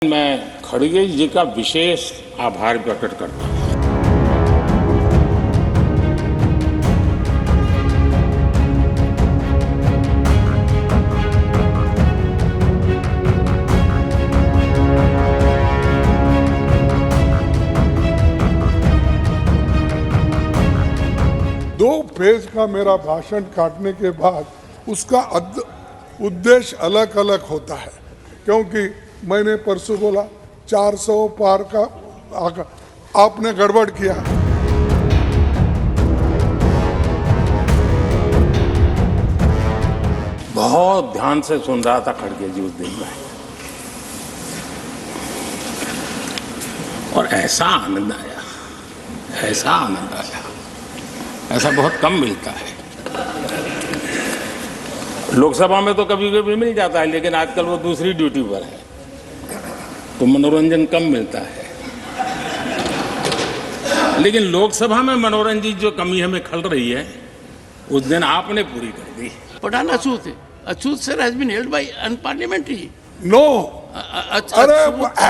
मैं खड़गे जी का विशेष आभार प्रकट करता हूँ। दो पेज का मेरा भाषण काटने के बाद उसका उद्देश्य अलग अलग होता है, क्योंकि मैंने परसों बोला 400 पार का आपने गड़बड़ किया। बहुत ध्यान से सुन रहा था खड़गे जी उस दिन में, और ऐसा आनंद आया, ऐसा बहुत कम मिलता है। लोकसभा में तो कभी कभी मिल जाता है, लेकिन आजकल वो दूसरी ड्यूटी पर है तो मनोरंजन कम मिलता है। लेकिन लोकसभा में मनोरंजन जो कमी हमें खल रही है, उस दिन आपने पूरी कर दी। But Achut sir has been held by unparliamentary. No, अरे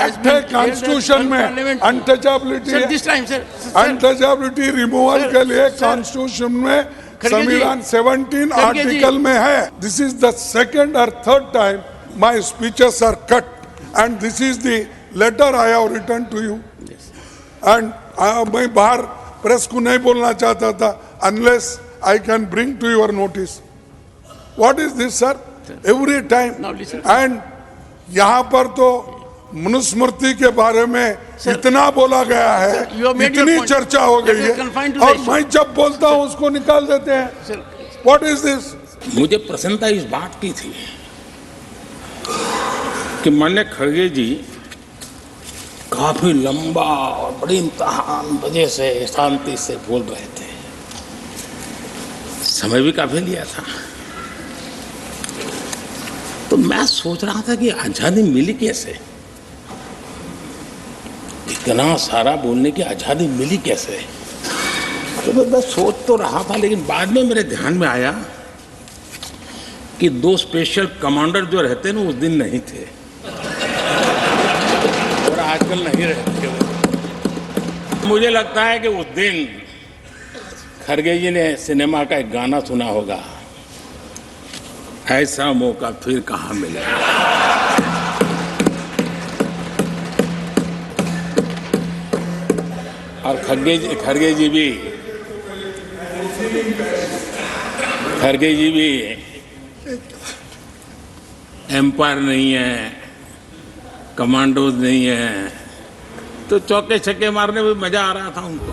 एक्ट है कॉन्स्टिट्यूशन में untouchability, Sir, this time, sir. Untouchability removal के लिए कॉन्स्टिट्यूशन में संविधान 17 आर्टिकल में है। दिस इज द सेकंड और third time my speeches are cut and this is the letter I have written to you. And मैं बाहर प्रेस को नहीं बोलना चाहता था unless I can bring to your notice. What is this sir? Every time. And यहाँ पर तो मनुस्मृति के बारे में इतना बोला गया है, इतनी चर्चा हो गई है, और मैं जब बोलता हूँ उसको निकाल देते हैं। What is this? मुझे प्रसन्नता इस बात की थी कि माननीय खड़गे जी काफी लंबा और बड़ी इम्तहान वजह से शांति से बोल रहे थे। समय भी काफी लिया था, तो मैं सोच रहा था कि आजादी मिली कैसे, इतना सारा बोलने की आजादी मिली कैसे। तो मैं सोच तो रहा था, लेकिन बाद में मेरे ध्यान में आया कि दो स्पेशल कमांडर जो रहते ना उस दिन नहीं थे, और आजकल नहीं रहते। मुझे लगता है कि उस दिन खड़गे जी ने सिनेमा का एक गाना सुना होगा, ऐसा मौका फिर कहाँ मिलेगा। और खड़गे जी भी एम्पायर नहीं है, कमांडोज नहीं है, तो चौके छक्के मारने में मजा आ रहा था उनको।